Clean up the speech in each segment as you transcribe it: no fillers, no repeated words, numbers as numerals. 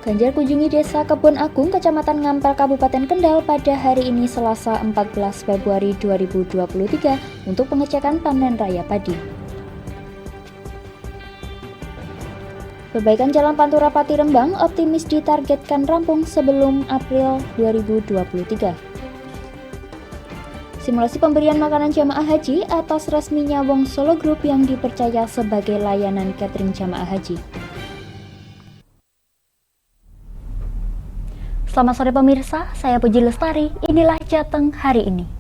Ganjar kunjungi Desa Kebon Agung, Kecamatan Ngampel, Kabupaten Kendal pada hari ini Selasa 14 Februari 2023 untuk pengecekan panen raya padi. Perbaikan Jalan Pantura Pati Rembang optimis ditargetkan rampung sebelum April 2023. Simulasi pemberian makanan jamaah haji atas resminya Wong Solo Group yang dipercaya sebagai layanan catering jamaah haji. Selamat sore pemirsa, saya Puji Lestari, inilah Jateng hari ini.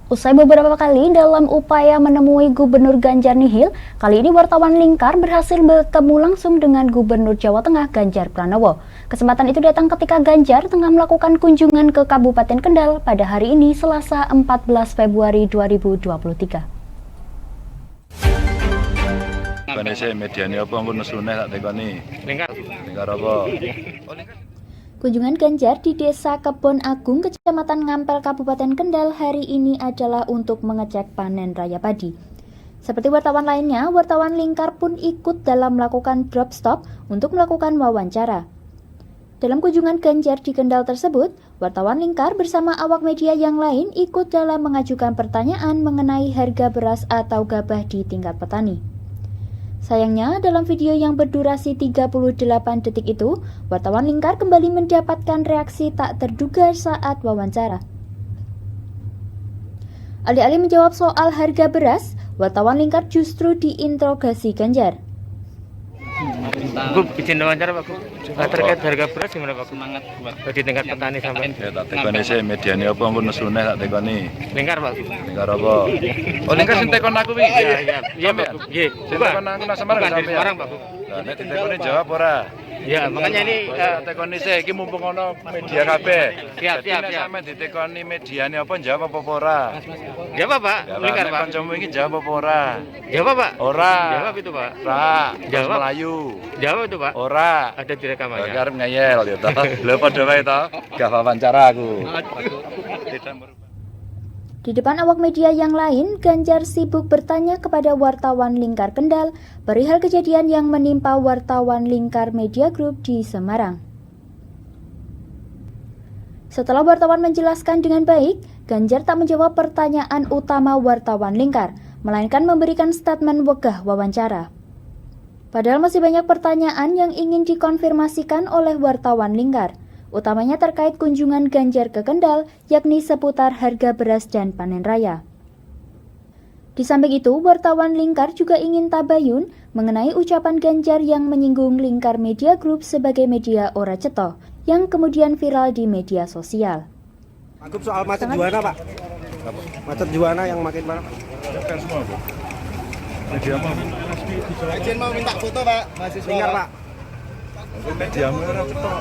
Usai beberapa kali dalam upaya menemui Gubernur Ganjar nihil, kali ini wartawan Lingkar berhasil bertemu langsung dengan Gubernur Jawa Tengah Ganjar Pranowo. Kesempatan itu datang ketika Ganjar tengah melakukan kunjungan ke Kabupaten Kendal pada hari ini Selasa 14 Februari 2023. Kunjungan Ganjar di Desa Kebon Agung, Kecamatan Ngampel, Kabupaten Kendal hari ini adalah untuk mengecek panen raya padi. Seperti wartawan lainnya, wartawan Lingkar pun ikut dalam melakukan drop stop untuk melakukan wawancara. Dalam kunjungan Ganjar di Kendal tersebut, wartawan Lingkar bersama awak media yang lain ikut dalam mengajukan pertanyaan mengenai harga beras atau gabah di tingkat petani. Sayangnya, dalam video yang berdurasi 38 detik itu, wartawan Lingkar kembali mendapatkan reaksi tak terduga saat wawancara. Alih-alih menjawab soal harga beras, wartawan Lingkar justru diinterogasi Ganjar. Bu, izin wawancara Pak, terkait harga beras gimana Pak? Semangat buat di tingkat petani sampai. Ya tak tekoni sih mediane apa ampun nesune tak tekoni. Lingkar Pak. Lingkar apa? Oh Lingkar sing tekon aku iki. Iya Pak. Nggih. Sing tekon aku nang Semarang sampean. Semarang Pak. Lah nek ditekoni jawab ora? Ya, makanya ini tekoni sih iki mumpung ono media kabeh. Siap. Sampe ditekoni mediane apa jawab apa ora? Jawab Pak. Lingkar Pak. Kancamu iki jawab apa ora? Jawab Pak. Ora. Jawab itu Pak. Ora. Jawab. Melayu. Jawab itu Pak. Ora. Ada di rekamannya. Arep ngeyel ya to. Lha padha wae to. Gak wawancara aku. Di depan awak media yang lain, Ganjar sibuk bertanya kepada wartawan Lingkar Kendal perihal kejadian yang menimpa wartawan Lingkar Media Group di Semarang. Setelah wartawan menjelaskan dengan baik, Ganjar tak menjawab pertanyaan utama wartawan Lingkar, melainkan memberikan statement wegah wawancara. Padahal masih banyak pertanyaan yang ingin dikonfirmasikan oleh wartawan Lingkar, utamanya terkait kunjungan Ganjar ke Kendal, yakni seputar harga beras dan panen raya. Di samping itu, wartawan Lingkar juga ingin tabayun mengenai ucapan Ganjar yang menyinggung Lingkar Media Group sebagai media ora ceto, yang kemudian viral di media sosial. Cukup soal macet juana Pak. Macet juana yang makin parah. Media apa? Izin mau minta foto Pak, mahasiswa. Lingkar Pak. Media ora cetok.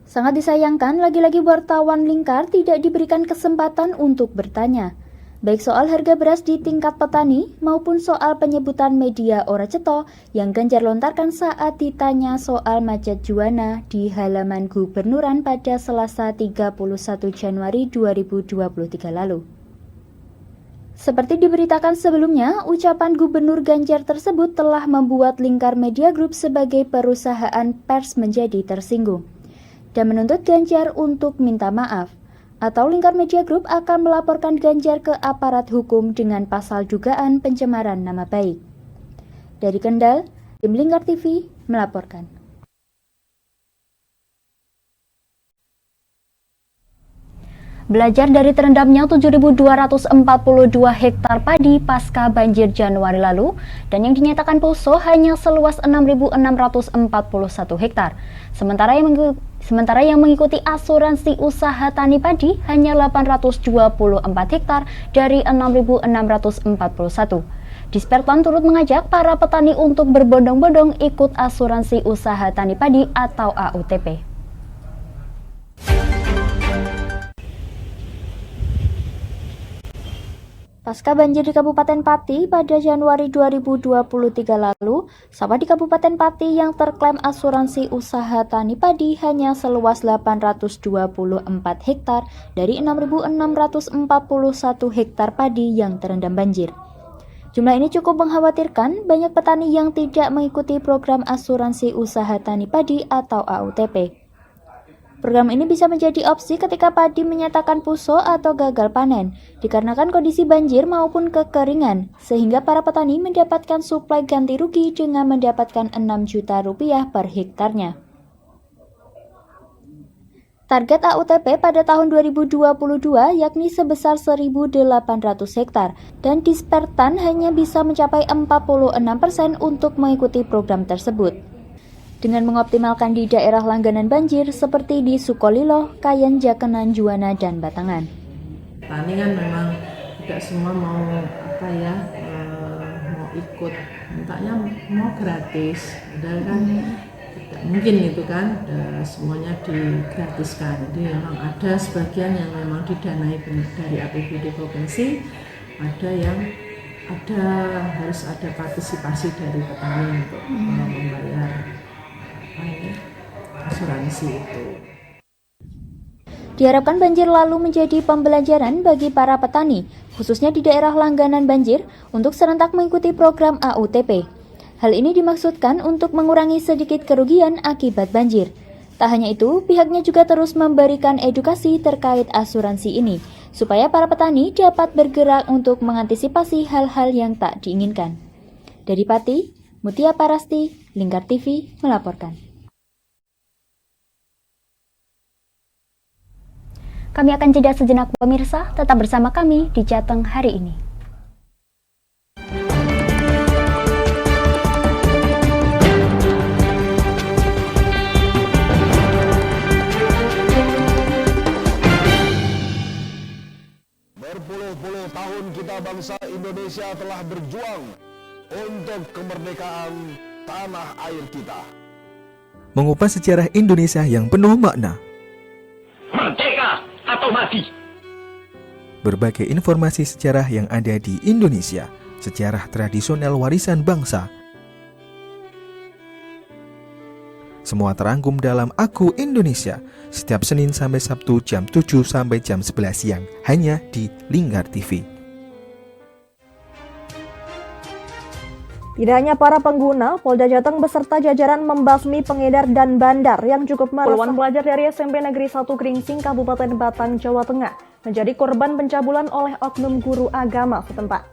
Sangat disayangkan, lagi-lagi wartawan Lingkar tidak diberikan kesempatan untuk bertanya, baik soal harga beras di tingkat petani maupun soal penyebutan media ora ceto yang Ganjar lontarkan saat ditanya soal macet juana di halaman Gubernuran pada Selasa 31 Januari 2023 lalu. Seperti diberitakan sebelumnya, ucapan Gubernur Ganjar tersebut telah membuat Lingkar Media Group sebagai perusahaan pers menjadi tersinggung dan menuntut Ganjar untuk minta maaf, atau Lingkar Media Group akan melaporkan Ganjar ke aparat hukum dengan pasal dugaan pencemaran nama baik. Dari Kendal, tim Lingkar TV melaporkan. Belajar dari terendamnya 7.242 hektar padi pasca banjir Januari lalu dan yang dinyatakan poso hanya seluas 6.641 hektar. Sementara yang mengikuti asuransi usaha tani padi hanya 824 hektar dari 6.641. Disperton turut mengajak para petani untuk berbondong-bondong ikut asuransi usaha tani padi atau AUTP. Pasca banjir di Kabupaten Pati pada Januari 2023 lalu, sawah di Kabupaten Pati yang terklaim asuransi usaha tani padi hanya seluas 824 hektar dari 6.641 hektar padi yang terendam banjir. Jumlah ini cukup mengkhawatirkan, banyak petani yang tidak mengikuti program asuransi usaha tani padi atau AUTP. Program ini bisa menjadi opsi ketika padi menyatakan puso atau gagal panen, dikarenakan kondisi banjir maupun kekeringan, sehingga para petani mendapatkan suplai ganti rugi dengan mendapatkan 6 juta rupiah per hektarnya. Target AUTP pada tahun 2022 yakni sebesar 1.800 hektar, dan Dispertan hanya bisa mencapai 46% untuk mengikuti program tersebut. Dengan mengoptimalkan di daerah langganan banjir seperti di Sukolilo, Kayen, Jakenan, Juwana, dan Batangan. Tani kan memang tidak semua mau mau ikut, mintanya mau gratis, padahal kan tidak mungkin itu kan, semuanya digratiskan. Jadi memang ada sebagian yang memang didanai dari APBD provinsi, ada yang harus ada partisipasi dari petani untuk membayar asuransi itu. Diharapkan banjir lalu menjadi pembelajaran bagi para petani, khususnya di daerah langganan banjir, untuk serentak mengikuti program AUTP. Hal ini dimaksudkan untuk mengurangi sedikit kerugian akibat banjir. Tak hanya itu, pihaknya juga terus memberikan edukasi terkait asuransi ini, supaya para petani dapat bergerak untuk mengantisipasi hal-hal yang tak diinginkan. Dari Pati, Mutia Parasti, Lingkar TV melaporkan. Kami akan jeda sejenak pemirsa, tetap bersama kami di Jateng hari ini. Berpuluh-puluh tahun kita bangsa Indonesia telah berjuang untuk kemerdekaan tanah air kita. Mengupas sejarah Indonesia yang penuh makna. Merdeka atau mati. Berbagai informasi sejarah yang ada di Indonesia, sejarah tradisional warisan bangsa. Semua terangkum dalam Aku Indonesia, setiap Senin sampai Sabtu jam 7 sampai jam 11 siang, hanya di Lingkar TV. Tidak hanya para pengguna, Polda Jateng beserta jajaran membasmi pengedar dan bandar yang cukup meresahkan. Puluhan pelajar dari SMP Negeri 1 Gringsing, Kabupaten Batang, Jawa Tengah, menjadi korban pencabulan oleh oknum guru agama setempat.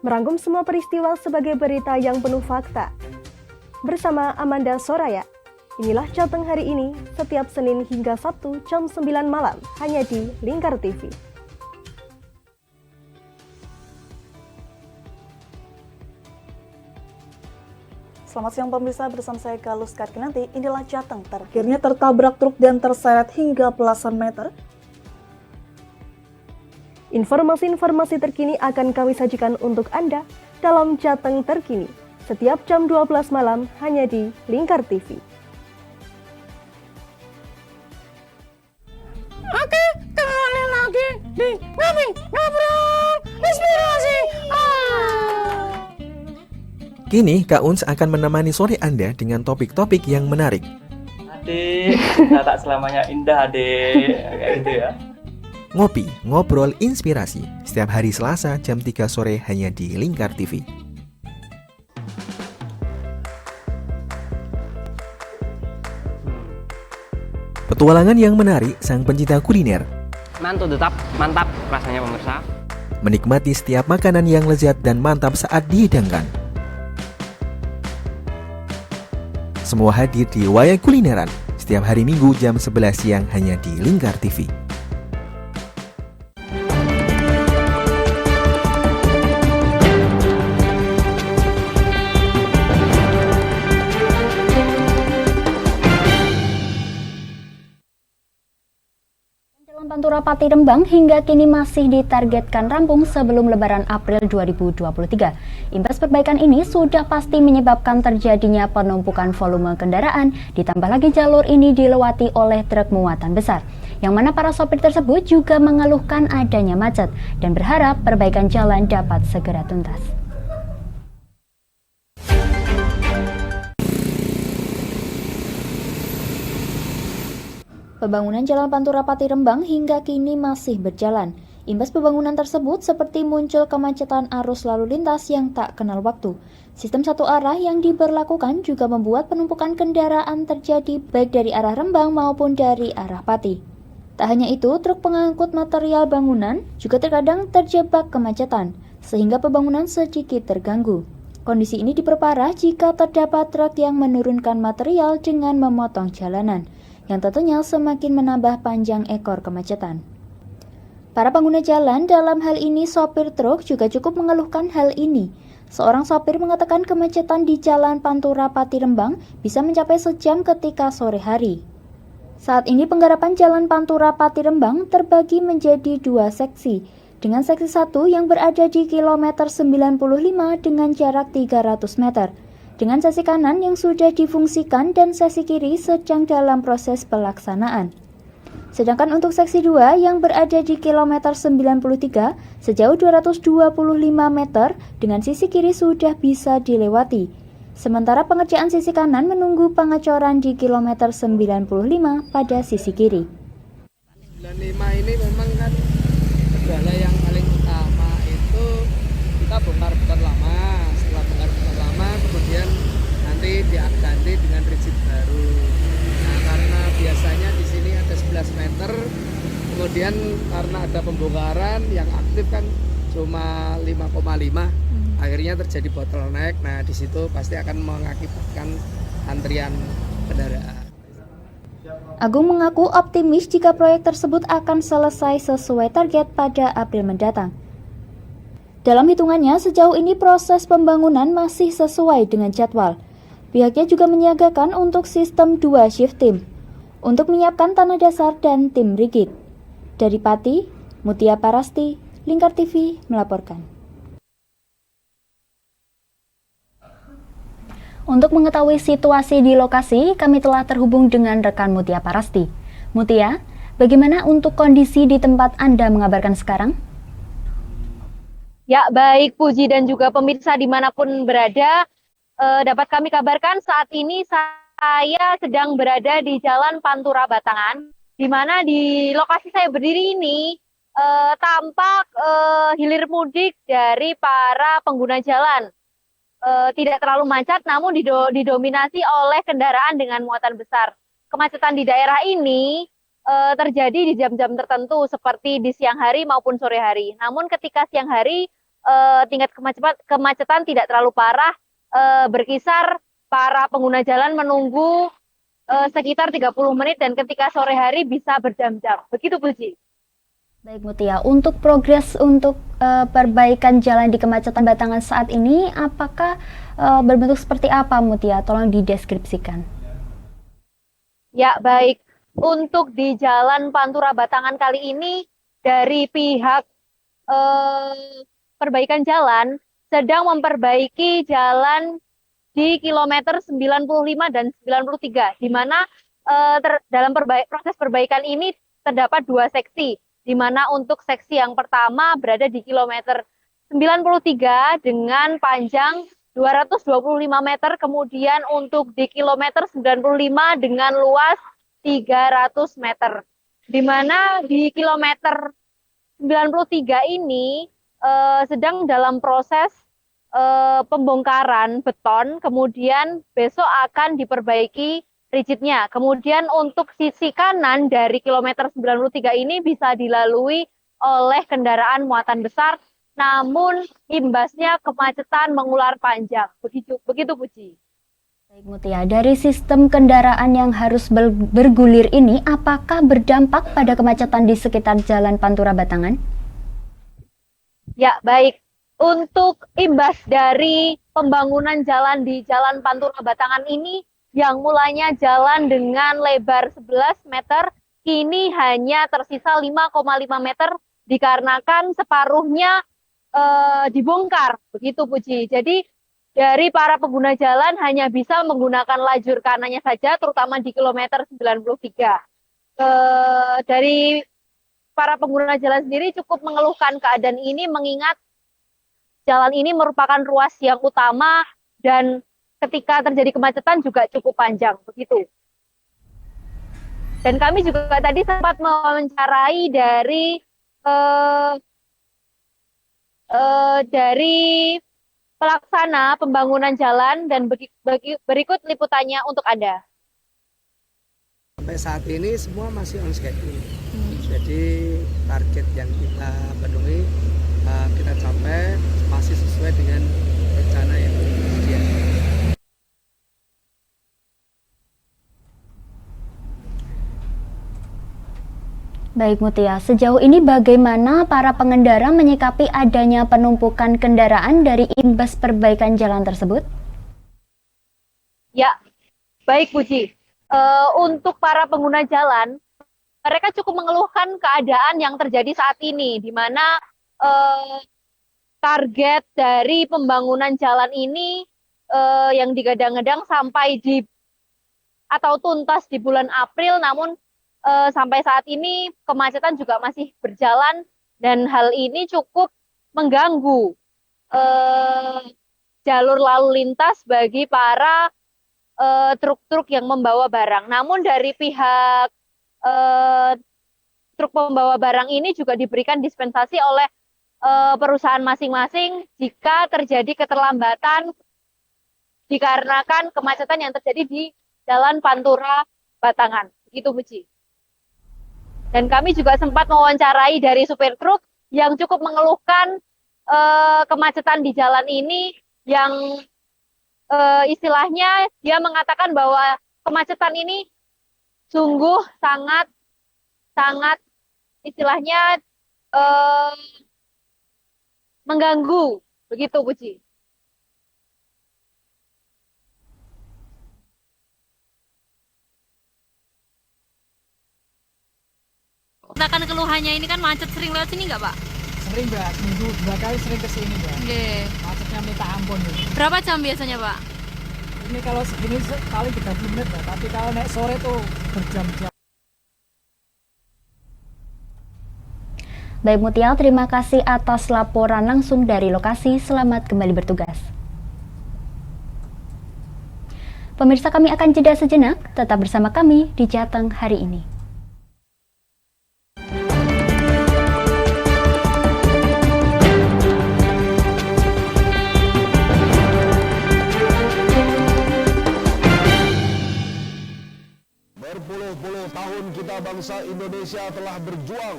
Merangkum semua peristiwa sebagai berita yang penuh fakta. Bersama Amanda Soraya, inilah Jateng hari ini, setiap Senin hingga Sabtu jam 9 malam, hanya di Lingkar TV. Selamat siang pemirsa, bersama saya Galus Karkinanti. Inilah Jateng terakhirnya tertabrak truk dan terseret hingga belasan meter. Informasi-informasi terkini akan kami sajikan untuk Anda dalam Jateng terkini, setiap jam 12 malam hanya di Lingkar TV. Oke, kembali lagi di Ngobrol Inspirasi. Kini Kak Uns akan menemani sore Anda dengan topik-topik yang menarik. Adik, tak selamanya indah adik, kayak gitu ya. Ngopi, ngobrol inspirasi, setiap hari Selasa jam 3 sore hanya di Lingkar TV. Petualangan yang menarik sang pencinta kuliner. Mantap, rasanya pemirsa. Menikmati setiap makanan yang lezat dan mantap saat dihidangkan. Semua hadir di Wayang Kulineran setiap hari Minggu jam 11 siang hanya di Lingkar TV. Jalan Pantura Pati Rembang hingga kini masih ditargetkan rampung sebelum Lebaran April 2023. Imbas perbaikan ini sudah pasti menyebabkan terjadinya penumpukan volume kendaraan, ditambah lagi jalur ini dilewati oleh truk muatan besar. yang mana para sopir tersebut juga mengeluhkan adanya macet dan berharap perbaikan jalan dapat segera tuntas. Pembangunan Jalan Pantura Pati Rembang hingga kini masih berjalan. Imbas pembangunan tersebut seperti muncul kemacetan arus lalu lintas yang tak kenal waktu. Sistem satu arah yang diberlakukan juga membuat penumpukan kendaraan terjadi baik dari arah Rembang maupun dari arah Pati. Tak hanya itu, truk pengangkut material bangunan juga terkadang terjebak kemacetan, sehingga pembangunan sedikit terganggu. Kondisi ini diperparah jika terdapat truk yang menurunkan material dengan memotong jalanan, yang tentunya semakin menambah panjang ekor kemacetan. Para pengguna jalan dalam hal ini sopir truk juga cukup mengeluhkan hal ini. Seorang sopir mengatakan kemacetan di Jalan Pantura Pati Rembang bisa mencapai sejam ketika sore hari. Saat ini penggarapan Jalan Pantura Pati Rembang terbagi menjadi 2 seksi, dengan seksi 1 yang berada di kilometer 95 dengan jarak 300 meter, dengan sesi kanan yang sudah difungsikan dan sesi kiri sedang dalam proses pelaksanaan. Sedangkan untuk seksi 2 yang berada di kilometer 93 sejauh 225 meter dengan sisi kiri sudah bisa dilewati. Sementara pengerjaan sisi kanan menunggu pengecoran di kilometer 95 pada sisi kiri. 95 ini memang kan kendala yang paling utama itu kita bongkar lama. Setelah bongkar lama kemudian nanti diganti dengan rigid baru. Nah, karena biasanya di sini ada 11 meter, kemudian karena ada pembongkaran yang aktif kan cuma 5,5, akhirnya terjadi bottleneck. Nah, di situ pasti akan mengakibatkan antrian kendaraan. Agung mengaku optimis jika proyek tersebut akan selesai sesuai target pada April mendatang. Dalam hitungannya, sejauh ini proses pembangunan masih sesuai dengan jadwal. Pihaknya juga menyiagakan untuk sistem 2 shift tim untuk menyiapkan tanah dasar dan tim rigid. Dari Pati, Mutia Parasti, Lingkar TV melaporkan. Untuk mengetahui situasi di lokasi, kami telah terhubung dengan rekan Mutia Parasti. Mutia, bagaimana untuk kondisi di tempat Anda mengabarkan sekarang? Ya, baik Puji dan juga pemirsa dimanapun berada, dapat kami kabarkan saat ini saya sedang berada di Jalan Pantura Batangan, di mana di lokasi saya berdiri ini tampak hilir mudik dari para pengguna jalan. Tidak terlalu macet, namun didominasi oleh kendaraan dengan muatan besar. Kemacetan di daerah ini terjadi di jam-jam tertentu, seperti di siang hari maupun sore hari. Namun ketika siang hari, tingkat kemacetan tidak terlalu parah, berkisar para pengguna jalan menunggu sekitar 30 menit dan ketika sore hari bisa berjam-jam. Begitu, Puji. Baik Mutia, untuk progres untuk perbaikan jalan di kemacetan Batangan saat ini, apakah berbentuk seperti apa Mutia? Tolong dideskripsikan. Ya, baik. Untuk di Jalan Pantura Batangan kali ini, dari pihak perbaikan jalan sedang memperbaiki jalan di kilometer 95 dan 93, di mana dalam proses perbaikan ini terdapat 2 seksi, di mana untuk seksi yang pertama berada di kilometer 93 dengan panjang 225 meter, kemudian untuk di kilometer 95 dengan luas 300 meter. Di mana di kilometer 93 ini sedang dalam proses pembongkaran beton, kemudian besok akan diperbaiki rigidnya. Kemudian untuk sisi kanan dari kilometer 93 ini bisa dilalui oleh kendaraan muatan besar, namun imbasnya kemacetan mengular panjang. Begitu Puji. Baik Mutia, dari sistem kendaraan yang harus bergulir ini, apakah berdampak pada kemacetan di sekitar Jalan Pantura Batangan? Ya, baik. Untuk imbas dari pembangunan jalan di Jalan Pantura Batangan ini, yang mulanya jalan dengan lebar 11 meter, kini hanya tersisa 5,5 meter dikarenakan separuhnya dibongkar. Begitu Puji. Jadi dari para pengguna jalan hanya bisa menggunakan lajur kanannya saja, terutama di kilometer 93. dari para pengguna jalan sendiri cukup mengeluhkan keadaan ini, mengingat jalan ini merupakan ruas yang utama dan ketika terjadi kemacetan juga cukup panjang begitu. Dan kami juga tadi sempat mewawancarai dari pelaksana pembangunan jalan dan berikut liputannya untuk Anda. Sampai saat ini semua masih on schedule. Jadi target yang kita penuhi, kita capai masih sesuai dengan rencana yang disediakan. Baik Mutia, sejauh ini bagaimana para pengendara menyikapi adanya penumpukan kendaraan dari imbas perbaikan jalan tersebut? Ya, baik Puji. Untuk para pengguna jalan, mereka cukup mengeluhkan keadaan yang terjadi saat ini, di mana target dari pembangunan jalan ini yang digadang-gadang sampai atau tuntas di bulan April, namun sampai saat ini kemacetan juga masih berjalan dan hal ini cukup mengganggu jalur lalu lintas bagi para truk-truk yang membawa barang. Namun dari pihak truk pembawa barang ini juga diberikan dispensasi oleh perusahaan masing-masing jika terjadi keterlambatan dikarenakan kemacetan yang terjadi di Jalan Pantura Batangan. Begitu Puji. Dan kami juga sempat mewawancarai dari supir truk yang cukup mengeluhkan kemacetan di jalan ini yang istilahnya dia mengatakan bahwa kemacetan ini sungguh sangat istilahnya mengganggu. Begitu Puji. Kan keluhannya ini kan macet, sering lewat sini nggak Pak? Sering Mbak, seminggu 2 kali sering kesini Mbak. Oke. Macetnya minta ampun. Berapa jam biasanya Pak? Ini kalau segini paling 30 menit Mbak, tapi kalau naik sore tuh berjam-jam. Baik Mutia, terima kasih atas laporan langsung dari lokasi. Selamat kembali bertugas. Pemirsa, kami akan jeda sejenak. Tetap bersama kami di Jateng hari ini. Berpuluh-puluh tahun kita bangsa Indonesia telah berjuang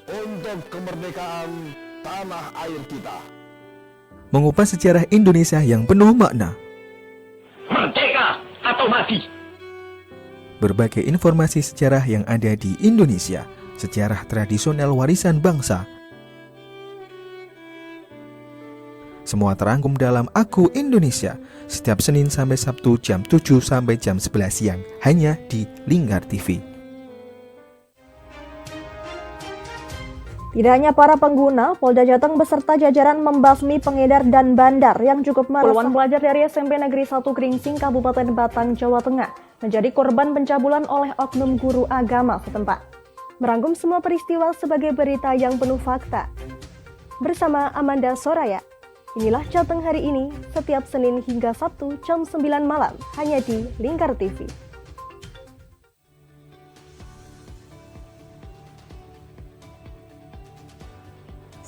untuk kemerdekaan tanah air kita. Mengupas sejarah Indonesia yang penuh makna. Merdeka atau mati. Berbagai informasi sejarah yang ada di Indonesia, sejarah tradisional warisan bangsa. Semua terangkum dalam Aku Indonesia, setiap Senin sampai Sabtu jam 7 sampai jam 11 siang, hanya di Lingkar TV. Tidak hanya para pengguna, Polda Jateng beserta jajaran membasmi pengedar dan bandar yang cukup meresahkan. Puluhan pelajar dari SMP Negeri 1 Gringsing, Kabupaten Batang, Jawa Tengah menjadi korban pencabulan oleh oknum guru agama setempat. Merangkum semua peristiwa sebagai berita yang penuh fakta. Bersama Amanda Soraya, inilah Jateng hari ini, setiap Senin hingga Sabtu jam 9 malam, hanya di Lingkar TV.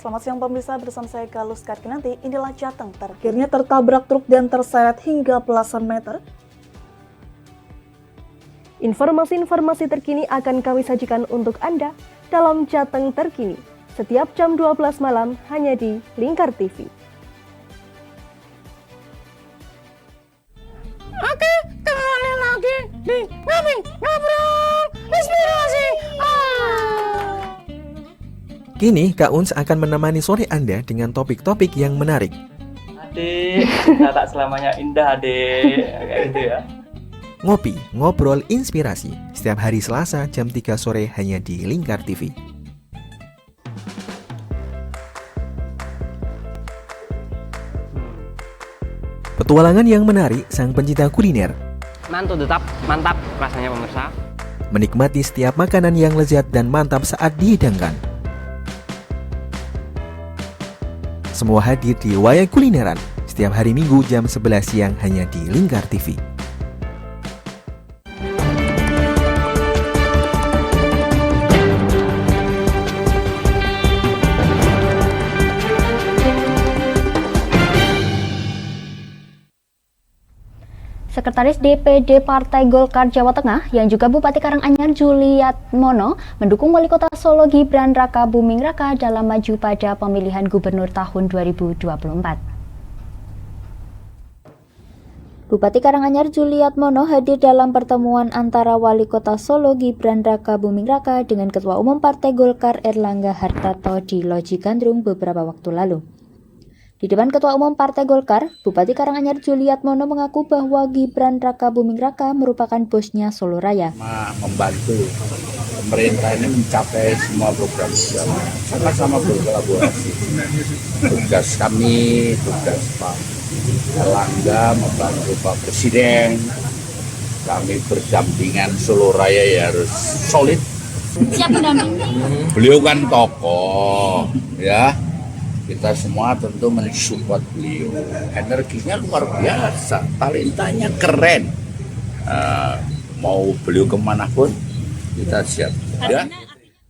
Selamat siang pemirsa, bersama saya Galus Karkinanti. Inilah Jateng, akhirnya tertabrak truk dan terseret hingga belasan meter. Informasi-informasi terkini akan kami sajikan untuk Anda dalam Jateng Terkini, setiap jam 12 malam hanya di Lingkar TV. Oke, kembali lagi di Ngami Ngobrol Inspirasi. Kini Kak Uns akan menemani sore Anda dengan topik-topik yang menarik. Adik, kita tak selamanya indah adik, kayak gitu ya. Ngopi, ngobrol inspirasi, setiap hari Selasa jam 3 sore hanya di Lingkar TV. Petualangan yang menarik sang pencinta kuliner. Mantu tetap mantap rasanya pemirsa. menikmati setiap makanan yang lezat dan mantap saat dihidangkan. Semua hadir di Wayang Kulineran setiap hari Minggu jam 11 siang hanya di Lingkar TV. Sekretaris DPD Partai Golkar Jawa Tengah yang juga Bupati Karanganyar Juliatmono mendukung Wali Kota Solo Gibran Raka Buming Raka dalam maju pada pemilihan gubernur tahun 2024. Bupati Karanganyar Juliatmono hadir dalam pertemuan antara Wali Kota Solo Gibran Raka Buming Raka dengan Ketua Umum Partai Golkar Erlangga Hartarto di Loji Gandrung beberapa waktu lalu. Di depan Ketua Umum Partai Golkar, Bupati Karanganyar Juliatmono mengaku bahwa Gibran Raka Buming Raka merupakan bosnya Solo Raya. Membantu pemerintah ini mencapai semua program sama-sama berkolaborasi. Tugas kami, tugas Pak Erlangga membantu Pak Presiden. Kami berdampingan Solo Raya ya harus solid. Siap mendampingi. Beliau kan tokoh, ya. Kita semua tentu mensupport beliau. Energinya luar biasa, talentanya keren. Mau beliau kemanapun, kita siap. Ya.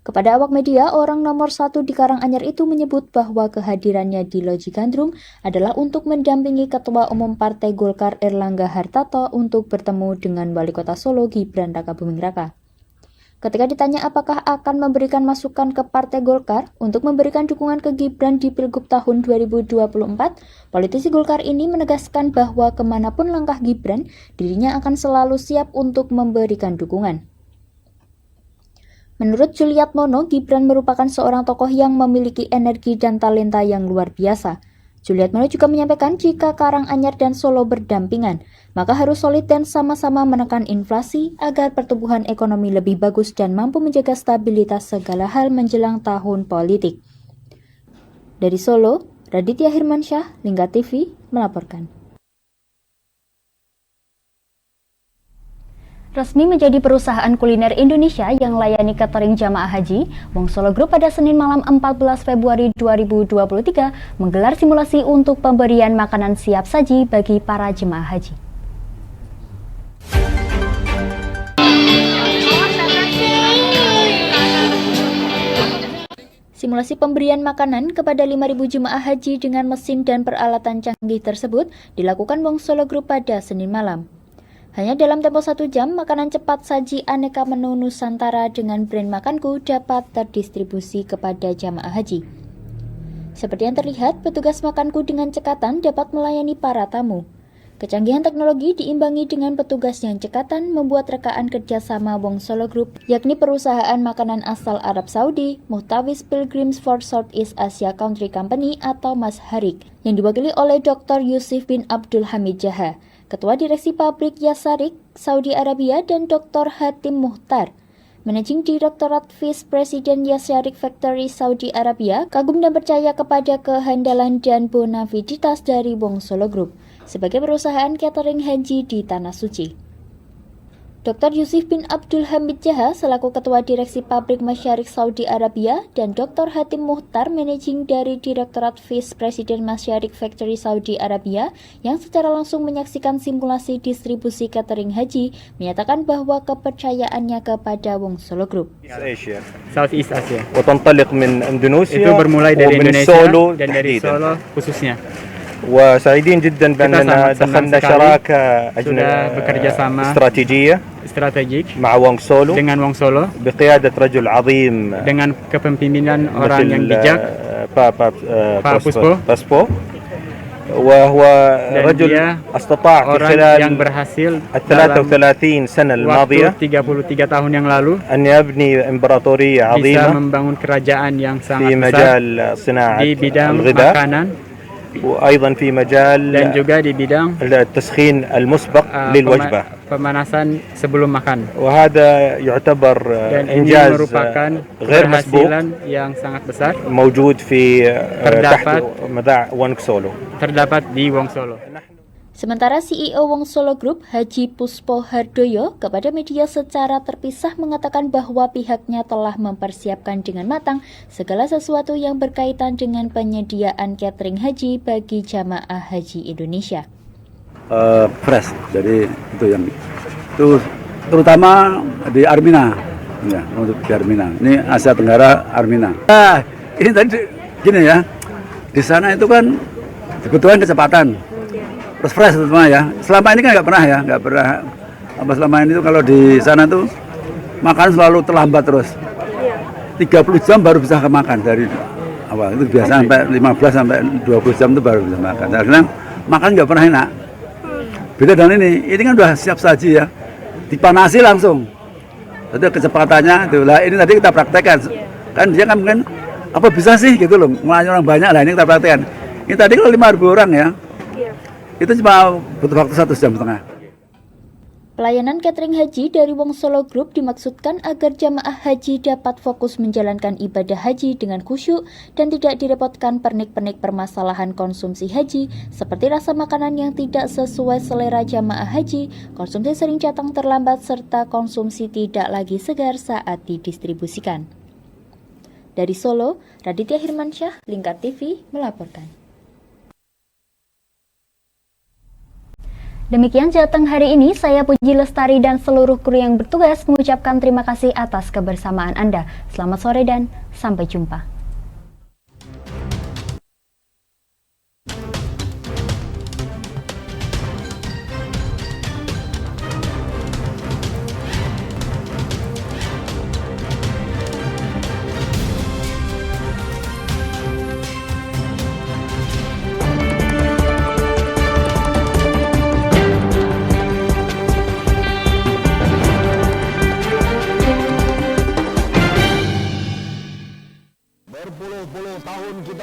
Kepada awak media, orang nomor 1 di Karanganyar itu menyebut bahwa kehadirannya di Loji Gandrung adalah untuk mendampingi Ketua Umum Partai Golkar Erlangga Hartarto untuk bertemu dengan Wali Kota Solo Gibran Raka Buming Raka. Ketika ditanya apakah akan memberikan masukan ke Partai Golkar untuk memberikan dukungan ke Gibran di Pilgub tahun 2024, politisi Golkar ini menegaskan bahwa kemanapun langkah Gibran, dirinya akan selalu siap untuk memberikan dukungan. Menurut Juliatmono, Gibran merupakan seorang tokoh yang memiliki energi dan talenta yang luar biasa. Juliatmono juga menyampaikan jika Karanganyar dan Solo berdampingan, maka harus solid dan sama-sama menekan inflasi agar pertumbuhan ekonomi lebih bagus dan mampu menjaga stabilitas segala hal menjelang tahun politik. Dari Solo, Raditya Hirmansyah, Lingkar TV, melaporkan. Resmi menjadi perusahaan kuliner Indonesia yang layani catering jamaah haji, Wong Solo Group pada Senin malam 14 Februari 2023 menggelar simulasi untuk pemberian makanan siap saji bagi para jemaah haji. Simulasi pemberian makanan kepada 5.000 jemaah haji dengan mesin dan peralatan canggih tersebut dilakukan Wong Solo Group pada Senin malam. Hanya dalam tempo 1 jam, makanan cepat saji aneka menu Nusantara dengan brand Makanku dapat terdistribusi kepada jamaah haji. Seperti yang terlihat, petugas Makanku dengan cekatan dapat melayani para tamu. Kecanggihan teknologi diimbangi dengan petugas yang cekatan membuat rekaan kerjasama Wong Solo Group, yakni perusahaan makanan asal Arab Saudi, Muhtawis Pilgrims for Southeast Asia Country Company atau Masharik, yang diwakili oleh Dr. Yusuf bin Abdul Hamid Jaha, Ketua Direksi Pabrik Yasarik, Saudi Arabia, dan Dr. Hatim Muhtar, Managing Direktorat Vice President Yasarik Factory Saudi Arabia, kagum dan percaya kepada kehandalan dan bonaviditas dari Wong Solo Group sebagai perusahaan catering haji di Tanah Suci. Dr. Yusuf bin Abdul Hamid Jaha selaku Ketua Direksi Pabrik Masyarik Saudi Arabia dan Dr. Hatim Muhtar Managing dari Direktorat Vice President Masyarik Factory Saudi Arabia yang secara langsung menyaksikan simulasi distribusi catering haji menyatakan bahwa kepercayaannya kepada Wong Solo Group. Southeast Asia. وتنطلق من إندونيسيا Itu bermulai dari Indonesia dan dari تحديداً. Solo khususnya. وسعيدين جدا بأننا دخلنا شراكة استراتيجية strategik مع وونغ سولو dengan Wong Solo بقيادة رجل عظيم dengan kepemimpinan orang yang bijak Pak Puspo وهو رجل استطاع في خلال yang berhasil 33 سنة الماضية 33 tahun yang lalu أن يبني إمبراطورية bisa عظيمة membangun kerajaan yang في sangat besar مجال صناعة di bidang الغذاء makanan وأيضا في مجال dan juga di bidang التسخين المسبق للوجبة pemanasan sebelum makan. وهذا يعتبر Dan ini إنجاز merupakan غير مسبوق keberhasilan yang sangat besar موجود في تحت terdapat مذاع وونغ سولو. terdapat di Wong Solo. Sementara CEO Wong Solo Group Haji Puspo Hardoyo kepada media secara terpisah mengatakan bahwa pihaknya telah mempersiapkan dengan matang segala sesuatu yang berkaitan dengan penyediaan catering haji bagi jamaah haji Indonesia. Fresh, jadi itu terutama di Armina, ya, untuk di Armina. Ini Asia Tenggara Armina. Ini tadi gini ya, di sana itu kan kebutuhan kecepatan. Terus fresh semua ya. Selama ini kan nggak pernah. Selama ini tuh kalau di sana tuh makan selalu terlambat terus. 30 jam baru bisa makan dari awal. Itu biasa sampai 15 sampai 20 jam itu baru bisa makan. Karena makan nggak pernah enak. Beda dengan ini kan udah siap saji ya. Dipanasi langsung. Jadi kecepatannya itu. Lah ini tadi kita praktekkan. Kan dia kan mungkin apa bisa sih gitu loh. Melayani orang banyak lah ini kita praktekkan. Ini tadi kalau 5.000 orang ya. Itu cuma butuh waktu 1,5 jam. Pelayanan catering haji dari Wong Solo Group dimaksudkan agar jamaah haji dapat fokus menjalankan ibadah haji dengan khusyuk dan tidak direpotkan pernik-pernik permasalahan konsumsi haji seperti rasa makanan yang tidak sesuai selera jamaah haji, konsumsi sering datang terlambat, serta konsumsi tidak lagi segar saat didistribusikan. Dari Solo, Raditya Hirmansyah, Lingkar TV melaporkan. Demikian Jateng hari ini, saya Puji Lestari dan seluruh kru yang bertugas mengucapkan terima kasih atas kebersamaan Anda. Selamat sore dan sampai jumpa. Berpuluh-puluh tahun kita